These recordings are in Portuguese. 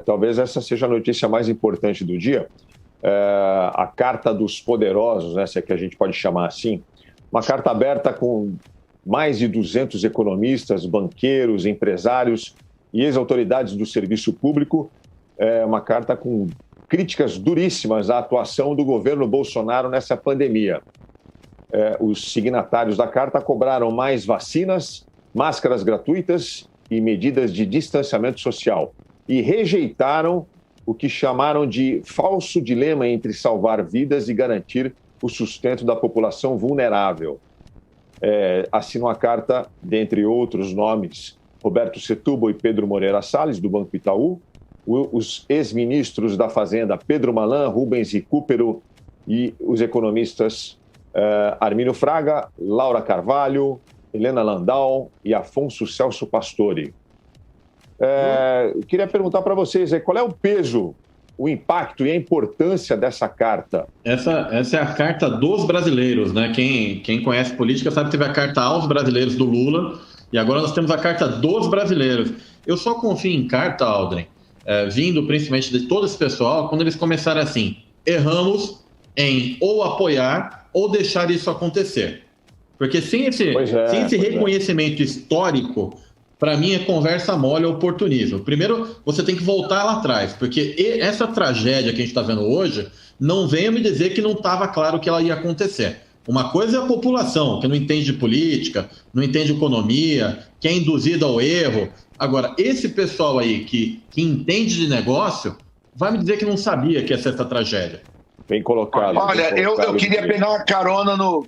talvez essa seja a notícia mais importante do dia. A Carta dos Poderosos, né, se é que a gente pode chamar assim, uma carta aberta com mais de 200 economistas, banqueiros, empresários e ex-autoridades do serviço público, uma carta com críticas duríssimas à atuação do governo Bolsonaro nessa pandemia. Os signatários da carta cobraram mais vacinas, máscaras gratuitas e medidas de distanciamento social e rejeitaram o que chamaram de falso dilema entre salvar vidas e garantir o sustento da população vulnerável. Assinam a carta, dentre outros nomes, Roberto Setúbal e Pedro Moreira Salles, do Banco Itaú, os ex-ministros da Fazenda Pedro Malan, Rubens Recupero e os economistas Armínio Fraga, Laura Carvalho, Helena Landau e Afonso Celso Pastore. Queria perguntar para vocês, qual é o peso, o impacto e a importância dessa carta? Essa é a carta dos brasileiros, né? Quem conhece política sabe que teve a carta aos brasileiros do Lula e agora nós temos a carta dos brasileiros. Eu só confio em carta, Aldrin, vindo principalmente de todo esse pessoal, quando eles começarem assim: erramos em ou apoiar ou deixar isso acontecer. Porque sem esse reconhecimento histórico, para mim é conversa mole, é oportunismo. Primeiro, você tem que voltar lá atrás, porque essa tragédia que a gente está vendo hoje, não venha me dizer que não estava claro que ela ia acontecer. Uma coisa é a população, que não entende de política, não entende de economia, que é induzida ao erro. Agora, esse pessoal aí que entende de negócio, vai me dizer que não sabia que ia ser essa tragédia. Bem colocado. Olha, eu queria pegar uma carona no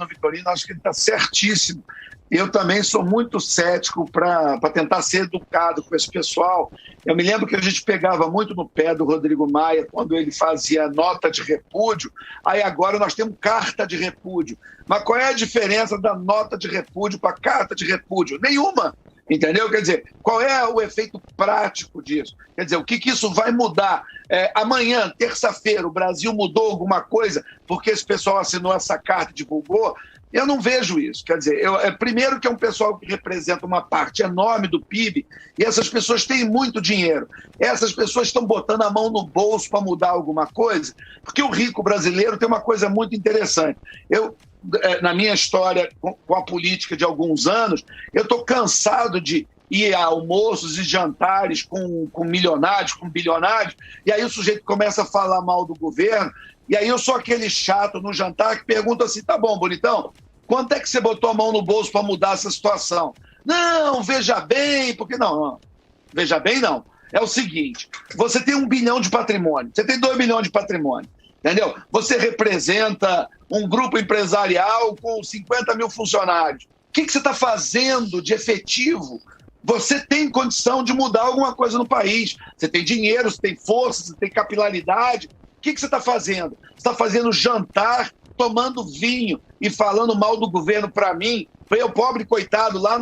Vitorino, acho que ele está certíssimo. Eu também sou muito cético para tentar ser educado com esse pessoal. Eu me lembro que a gente pegava muito no pé do Rodrigo Maia quando ele fazia nota de repúdio. Aí agora nós temos carta de repúdio. Mas qual é a diferença da nota de repúdio para a carta de repúdio? Nenhuma. Entendeu? Quer dizer, qual é o efeito prático disso? Quer dizer, o que isso vai mudar? Amanhã, terça-feira, o Brasil mudou alguma coisa porque esse pessoal assinou essa carta e divulgou? Eu não vejo isso. Quer dizer, primeiro que é um pessoal que representa uma parte enorme do PIB e essas pessoas têm muito dinheiro. Essas pessoas estão botando a mão no bolso para mudar alguma coisa, porque o rico brasileiro tem uma coisa muito interessante. Na minha história com a política de alguns anos, eu estou cansado de ir a almoços e jantares com milionários, com bilionários, e aí o sujeito começa a falar mal do governo, e aí eu sou aquele chato no jantar que pergunta assim: tá bom, bonitão, quanto é que você botou a mão no bolso para mudar essa situação? Não, veja bem, porque não, veja bem não. É o seguinte, você tem 1 bilhão de patrimônio, você tem 2 bilhões de patrimônio, entendeu? Você representa um grupo empresarial com 50 mil funcionários. O que você está fazendo de efetivo? Você tem condição de mudar alguma coisa no país. Você tem dinheiro, você tem força, você tem capilaridade. O que você está fazendo? Você está fazendo jantar, tomando vinho e falando mal do governo para mim, para eu, pobre coitado, lá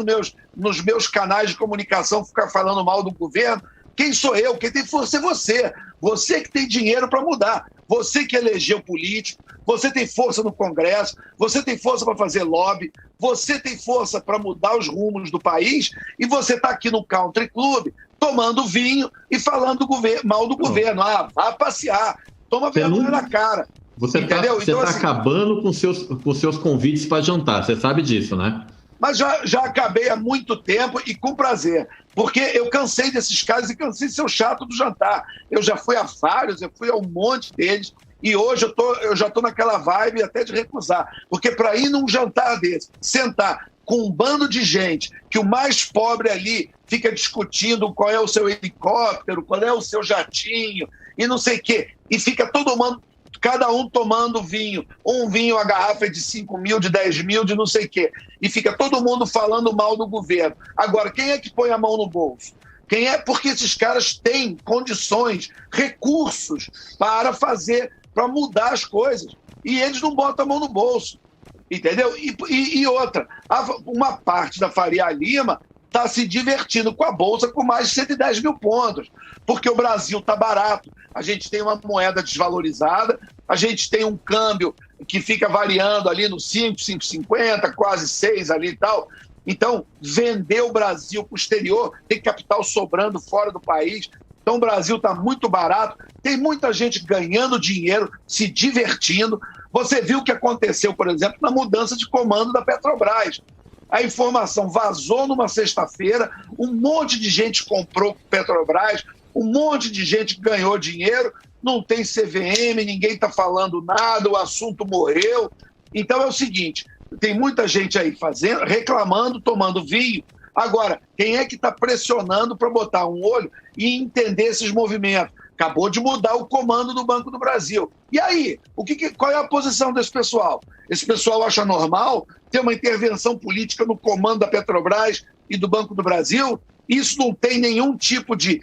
nos meus canais de comunicação, ficar falando mal do governo. Quem sou eu? Quem tem força é você. Você que tem dinheiro para mudar. Você que elegeu político, você tem força no Congresso, você tem força para fazer lobby, você tem força para mudar os rumos do país e você está aqui no Country Club tomando vinho e falando mal do governo. Vá passear, toma vergonha na cara. Você está acabando com seus convites para jantar, você sabe disso, né? Mas já acabei há muito tempo e com prazer, porque eu cansei desses casos e cansei de ser o chato do jantar. Eu já fui a vários, eu fui a um monte deles e hoje eu já estou naquela vibe até de recusar, porque para ir num jantar desse, sentar com um bando de gente, que o mais pobre ali fica discutindo qual é o seu helicóptero, qual é o seu jatinho e não sei o quê, e fica todo mundo, cada um tomando vinho, a garrafa é de 5 mil, de 10 mil, de não sei o quê, e fica todo mundo falando mal do governo. Agora, quem é que põe a mão no bolso? Quem é? Porque esses caras têm condições, recursos para mudar as coisas, e eles não botam a mão no bolso, entendeu? E outra, uma parte da Faria Lima está se divertindo com a Bolsa com mais de 110 mil pontos, porque o Brasil está barato, a gente tem uma moeda desvalorizada, a gente tem um câmbio que fica variando ali no 5, 5,50, quase 6 ali e tal. Então, vender o Brasil para o exterior, tem capital sobrando fora do país, Então o Brasil está muito barato, tem muita gente ganhando dinheiro, se divertindo. Você viu o que aconteceu, por exemplo, na mudança de comando da Petrobras. A informação vazou numa sexta-feira, um monte de gente comprou Petrobras, um monte de gente ganhou dinheiro, não tem CVM, ninguém está falando nada, o assunto morreu. Então é o seguinte, tem muita gente aí reclamando, tomando vinho. Agora, quem é que está pressionando para botar um olho e entender esses movimentos? Acabou de mudar o comando do Banco do Brasil. E aí? Qual é a posição desse pessoal? Esse pessoal acha normal ter uma intervenção política no comando da Petrobras e do Banco do Brasil? Isso não tem nenhum tipo de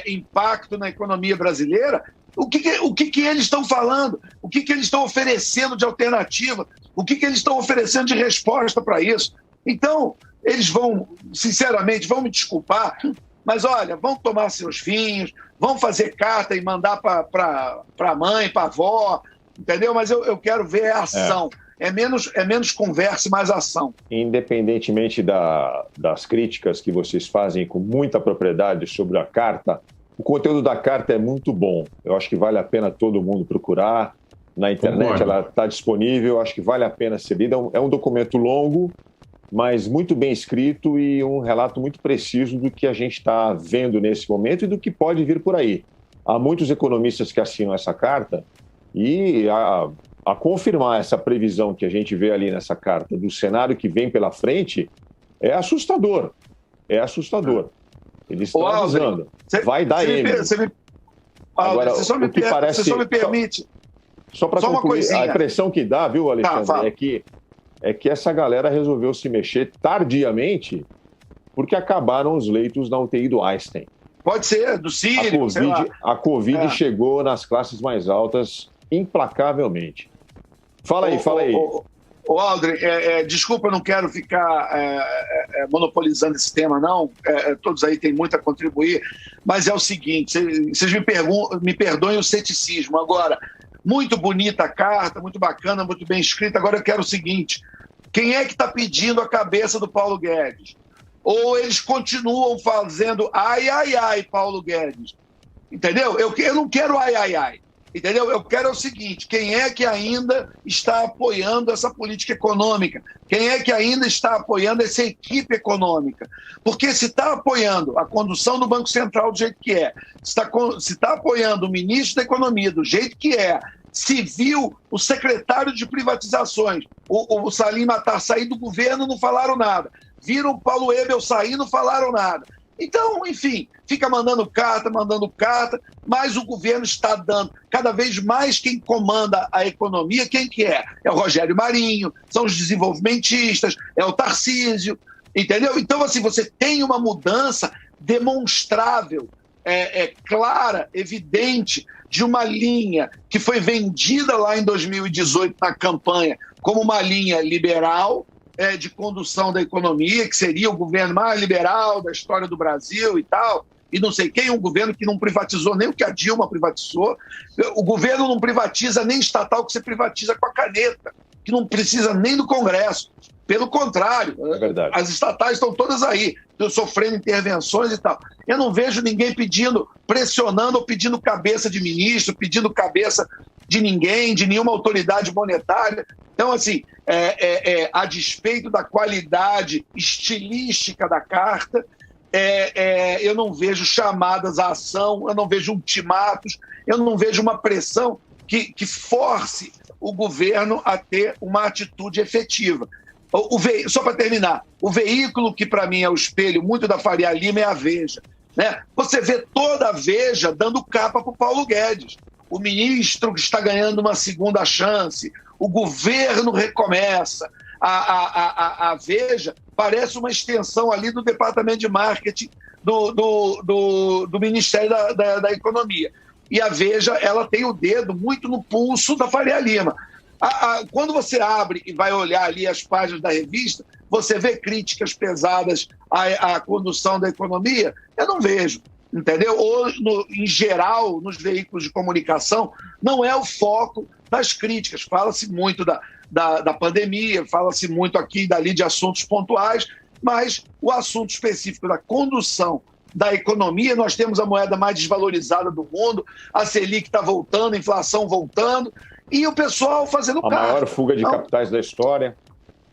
impacto na economia brasileira? O que eles estão falando? O que eles estão oferecendo de alternativa? O que eles estão oferecendo de resposta para isso? Então, eles vão, sinceramente, vão me desculpar, mas olha, vão tomar seus vinhos, vão fazer carta e mandar para a mãe, para a avó, entendeu? Mas eu quero ver a ação. É menos conversa e mais ação. Independentemente das críticas que vocês fazem com muita propriedade sobre a carta, o conteúdo da carta é muito bom. Eu acho que vale a pena todo mundo procurar. Na internet. Concordo. Ela está disponível, acho que vale a pena ser lida. É um documento longo, mas muito bem escrito e um relato muito preciso do que a gente está vendo nesse momento e do que pode vir por aí. Há muitos economistas que assinam essa carta e a confirmar essa previsão que a gente vê ali nessa carta do cenário que vem pela frente é assustador. É assustador. Eles estão avisando. Vai dar M. Agora, você só me permite... Só para concluir, a impressão que dá, viu, Alexandre, é que essa galera resolveu se mexer tardiamente porque acabaram os leitos na UTI do Einstein. Pode ser, do Sírio, a Covid chegou nas classes mais altas implacavelmente. Fala aí. Ô, Aldrin, desculpa, eu não quero ficar monopolizando esse tema, não. Todos aí têm muito a contribuir, mas é o seguinte, vocês me perdoem o ceticismo. Agora, muito bonita a carta, muito bacana, muito bem escrita. Agora eu quero o seguinte, quem é que está pedindo a cabeça do Paulo Guedes? Ou eles continuam fazendo ai, Paulo Guedes? Entendeu? Eu não quero ai. Entendeu? Eu quero o seguinte, quem é que ainda está apoiando essa política econômica? Quem é que ainda está apoiando essa equipe econômica? Porque se está apoiando a condução do Banco Central do jeito que é, se está apoiando o ministro da Economia do jeito que é, se viu o secretário de privatizações, o Salim Matar, sair do governo, não falaram nada. Viram o Paulo Ebel sair, não falaram nada. Então, enfim, fica mandando carta, mas o governo está dando cada vez mais quem comanda a economia. Quem que é? É o Rogério Marinho, são os desenvolvimentistas, é o Tarcísio, entendeu? Então, assim, você tem uma mudança demonstrável, clara, evidente, de uma linha que foi vendida lá em 2018 na campanha como uma linha liberal, de condução da economia, que seria o governo mais liberal da história do Brasil e tal, e não sei quem, um governo que não privatizou nem o que a Dilma privatizou. O governo não privatiza nem estatal que você privatiza com a caneta, que não precisa nem do Congresso. Pelo contrário, as estatais estão todas aí, sofrendo intervenções e tal. Eu não vejo ninguém pressionando ou pedindo cabeça de ministro, pedindo cabeça de ninguém, de nenhuma autoridade monetária. Então, assim, a despeito da qualidade estilística da carta, eu não vejo chamadas à ação, eu não vejo ultimatos, eu não vejo uma pressão que force o governo a ter uma atitude efetiva. Só para terminar, o veículo que para mim é o espelho muito da Faria Lima é a Veja. Né? Você vê toda a Veja dando capa para o Paulo Guedes. O ministro que está ganhando uma segunda chance, o governo recomeça. A Veja parece uma extensão ali do departamento de marketing do Ministério da Economia. E a Veja, ela tem o dedo muito no pulso da Faria Lima. Quando você abre e vai olhar ali as páginas da revista, você vê críticas pesadas à condução da economia? Eu não vejo, entendeu? Ou, em geral, nos veículos de comunicação, não é o foco das críticas. Fala-se muito da pandemia, fala-se muito aqui e dali de assuntos pontuais, mas o assunto específico da condução da economia, nós temos a moeda mais desvalorizada do mundo, a Selic está voltando, a inflação voltando, e o pessoal fazendo carta. A maior fuga de capitais da história.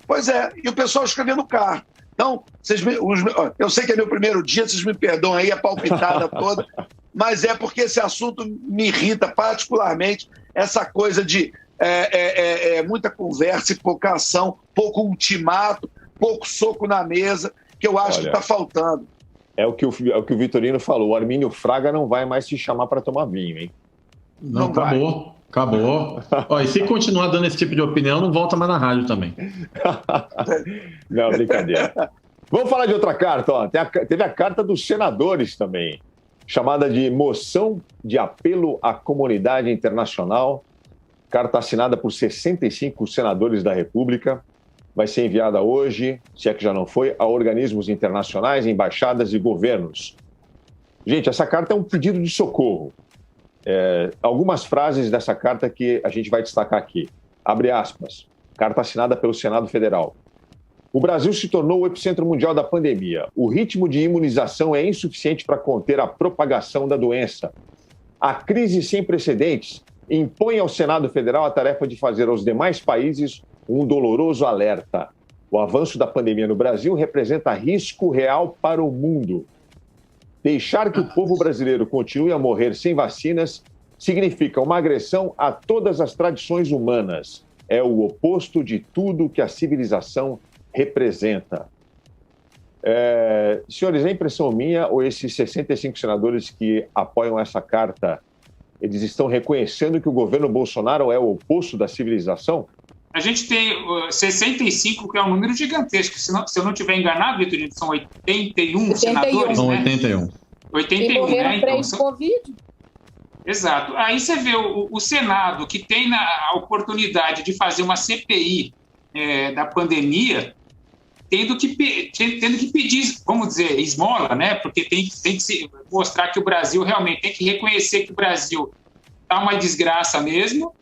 Pois é, e o pessoal escrevendo carta. Então, eu sei que é meu primeiro dia, vocês me perdoam aí a palpitada toda, mas é porque esse assunto me irrita particularmente, essa coisa de muita conversa e pouca ação, pouco ultimato, pouco soco na mesa, que eu acho que está faltando. É o que o Vitorino falou, o Armínio Fraga não vai mais se chamar para tomar vinho, hein? Não acabou. Ó, e se continuar dando esse tipo de opinião, não volta mais na rádio também. Não, brincadeira. Vamos falar de outra carta, ó. Teve a carta dos senadores também, chamada de moção de apelo à comunidade internacional, carta assinada por 65 senadores da República, vai ser enviada hoje, se é que já não foi, a organismos internacionais, embaixadas e governos. Gente, essa carta é um pedido de socorro. Algumas frases dessa carta que a gente vai destacar aqui. Abre aspas, carta assinada pelo Senado Federal. O Brasil se tornou o epicentro mundial da pandemia. O ritmo de imunização é insuficiente para conter a propagação da doença. A crise sem precedentes impõe ao Senado Federal a tarefa de fazer aos demais países um doloroso alerta. O avanço da pandemia no Brasil representa risco real para o mundo. Deixar que o povo brasileiro continue a morrer sem vacinas significa uma agressão a todas as tradições humanas. É o oposto de tudo que a civilização representa. Senhores, é impressão minha ou esses 65 senadores que apoiam essa carta, eles estão reconhecendo que o governo Bolsonaro é o oposto da civilização? A gente tem 65, que é um número gigantesco. Se eu não estiver enganado, Vitorino, são 81 senadores, são né? 81. 81, e morreram né? Então, Covid. Exato. Aí você vê o Senado, que tem a oportunidade de fazer uma CPI da pandemia, tendo que pedir, vamos dizer, esmola, né? Porque tem que mostrar que o Brasil realmente tem que reconhecer que o Brasil está uma desgraça mesmo,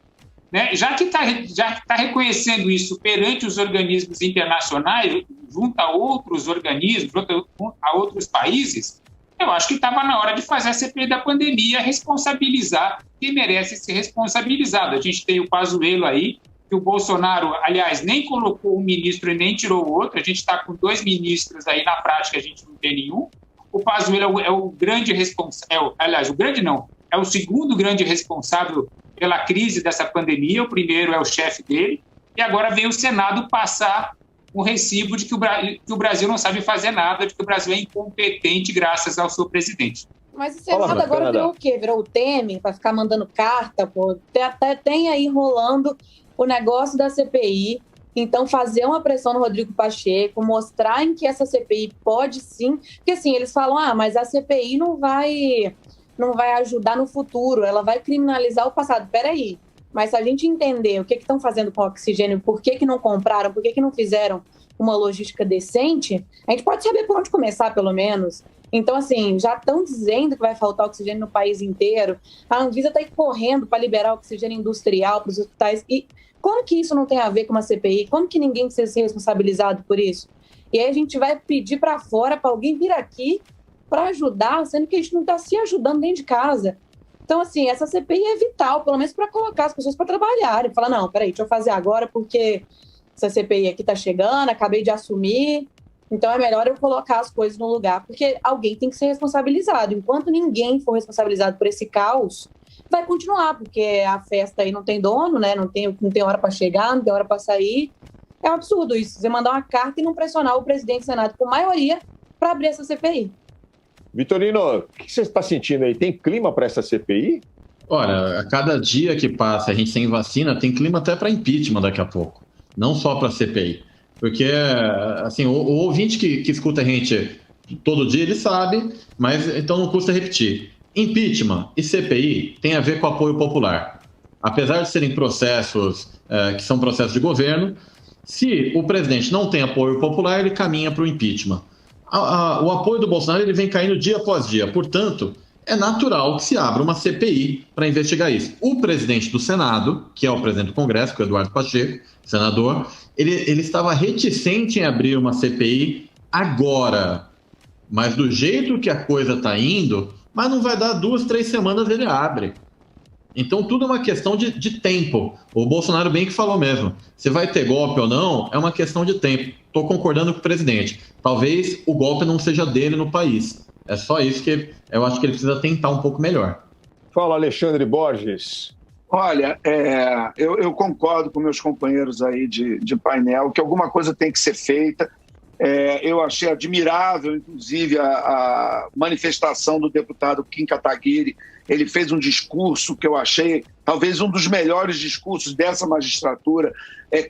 né? Já que está reconhecendo isso perante os organismos internacionais, junto a outros organismos, junto a outros países, eu acho que estava na hora de fazer a CPI da pandemia, responsabilizar quem merece ser responsabilizado. A gente tem o Pazuello aí, que o Bolsonaro, aliás, nem colocou um ministro e nem tirou o outro. A gente está com 2 ministros aí, na prática a gente não tem nenhum. O Pazuello é o grande responsável, aliás, o grande não, é o segundo grande responsável pela crise dessa pandemia. O primeiro é o chefe dele, e agora vem o Senado passar um recibo de que o Brasil não sabe fazer nada, de que o Brasil é incompetente graças ao seu presidente. Mas o Senado agora virou o quê? Virou o Temer para ficar mandando carta? Pô. Até tem aí rolando o negócio da CPI. Então, fazer uma pressão no Rodrigo Pacheco, mostrar em que essa CPI pode sim... Porque, assim, eles falam, mas a CPI não vai ajudar no futuro, ela vai criminalizar o passado. Peraí, mas se a gente entender o que estão fazendo com o oxigênio, por que não compraram, por que não fizeram uma logística decente, a gente pode saber por onde começar, pelo menos. Então, assim, já estão dizendo que vai faltar oxigênio no país inteiro. A Anvisa está correndo para liberar oxigênio industrial para os hospitais. E como que isso não tem a ver com uma CPI? Como que ninguém precisa ser responsabilizado por isso? E aí a gente vai pedir para fora, para alguém vir aqui para ajudar, sendo que a gente não está se ajudando dentro de casa. Então, assim, essa CPI é vital, pelo menos para colocar as pessoas para trabalharem. Falar, não, peraí, deixa eu fazer agora, porque essa CPI aqui está chegando, acabei de assumir, então é melhor eu colocar as coisas no lugar, porque alguém tem que ser responsabilizado. Enquanto ninguém for responsabilizado por esse caos, vai continuar, porque a festa aí não tem dono, né? Não tem hora para chegar, não tem hora para sair. É um absurdo isso, você mandar uma carta e não pressionar o presidente do Senado com maioria para abrir essa CPI. Vitorino, o que você está sentindo aí? Tem clima para essa CPI? Olha, a cada dia que passa a gente sem vacina, tem clima até para impeachment daqui a pouco. Não só para CPI. Porque, assim, o ouvinte que escuta a gente todo dia, ele sabe, mas então não custa repetir. Impeachment e CPI tem a ver com apoio popular. Apesar de serem processos que são processos de governo, se o presidente não tem apoio popular, ele caminha para o impeachment. O apoio do Bolsonaro ele vem caindo dia após dia. Portanto, é natural que se abra uma CPI para investigar isso. O presidente do Senado, que é o presidente do Congresso, que é o Eduardo Pacheco, senador, ele estava reticente em abrir uma CPI agora. mas do jeito que a coisa está indo, mas não vai dar 2, 3 semanas ele abre. Então tudo é uma questão de tempo. O Bolsonaro bem que falou mesmo. Se vai ter golpe ou não, é uma questão de tempo. Estou concordando com o presidente. Talvez o golpe não seja dele no país. É só isso que eu acho que ele precisa tentar um pouco melhor. Fala, Alexandre Borges. Olha, eu concordo com meus companheiros aí de painel, que alguma coisa tem que ser feita. Eu achei admirável, inclusive, a manifestação do deputado Kim Kataguiri. Ele fez um discurso que eu achei talvez um dos melhores discursos dessa magistratura,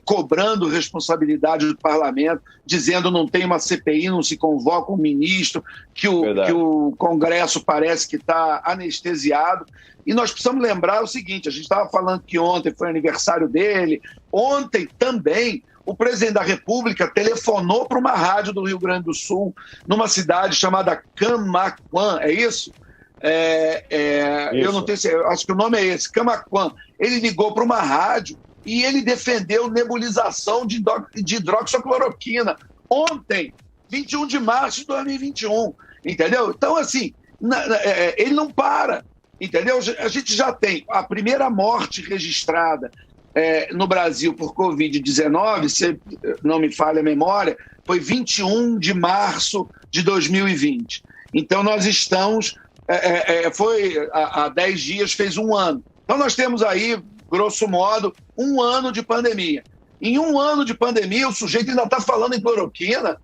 cobrando responsabilidade do parlamento, dizendo não tem uma CPI, não se convoca um ministro, que o Congresso parece que está anestesiado. E nós precisamos lembrar o seguinte, a gente estava falando que ontem foi aniversário dele, ontem também o presidente da República telefonou para uma rádio do Rio Grande do Sul, numa cidade chamada Camaquã, é isso? Eu não tenho certeza, acho que o nome é esse, Camaquã. Ele ligou para uma rádio e ele defendeu nebulização de hidroxicloroquina ontem, 21 de março de 2021, entendeu? Então, assim, ele não para, entendeu? A gente já tem a primeira morte registrada no Brasil por Covid-19, se não me falha a memória, foi 21 de março de 2020. Então, nós estamos... foi há 10 dias, fez um ano. Então, nós temos aí, grosso modo, um ano de pandemia. Em um ano de pandemia, o sujeito ainda está falando em cloroquina,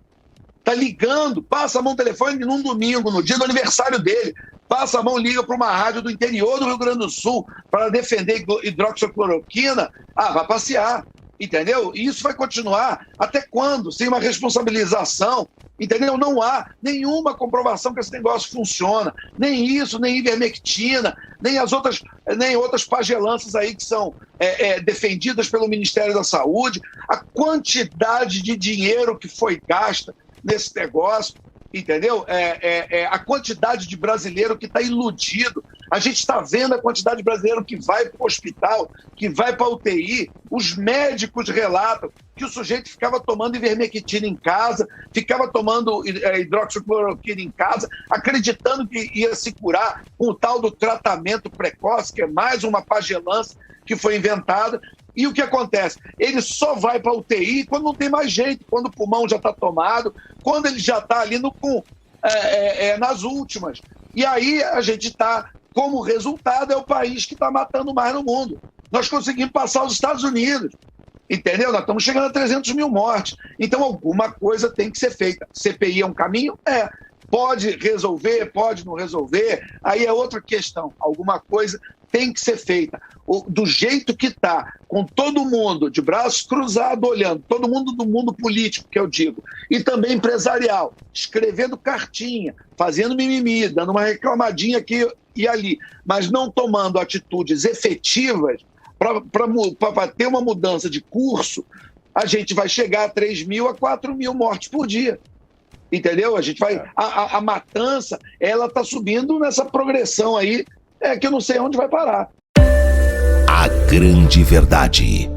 está ligando, passa a mão no telefone num domingo, no dia do aniversário dele, passa a mão, liga para uma rádio do interior do Rio Grande do Sul para defender hidroxicloroquina. Vai passear, entendeu? E isso vai continuar até quando? Sem uma responsabilização, entendeu? Não há nenhuma comprovação que esse negócio funciona. Nem isso, nem ivermectina, nem outras pagelanças aí que são defendidas pelo Ministério da Saúde. A quantidade de dinheiro que foi gasta nesse negócio, entendeu? A quantidade de brasileiro que está iludido. A gente está vendo a quantidade de brasileiro que vai para o hospital, que vai para a UTI. Os médicos relatam que o sujeito ficava tomando ivermectina em casa, ficava tomando hidroxicloroquina em casa, acreditando que ia se curar com o tal do tratamento precoce, que é mais uma pagelança que foi inventada. E o que acontece? Ele só vai para a UTI quando não tem mais jeito, quando o pulmão já está tomado, quando ele já está ali nas últimas. E aí a gente está, como resultado, é o país que está matando mais no mundo. Nós conseguimos passar os Estados Unidos, entendeu? Nós estamos chegando a 300 mil mortes. Então alguma coisa tem que ser feita. CPI é um caminho? Pode resolver, pode não resolver, aí é outra questão. Alguma coisa tem que ser feita. Do jeito que está, com todo mundo de braços cruzados olhando, todo mundo do mundo político, que eu digo, e também empresarial, escrevendo cartinha, fazendo mimimi, dando uma reclamadinha aqui e ali, mas não tomando atitudes efetivas para ter uma mudança de curso, a gente vai chegar a 3 mil a 4 mil mortes por dia. Entendeu? A gente vai. A matança, ela está subindo nessa progressão aí, que eu não sei onde vai parar. A grande verdade.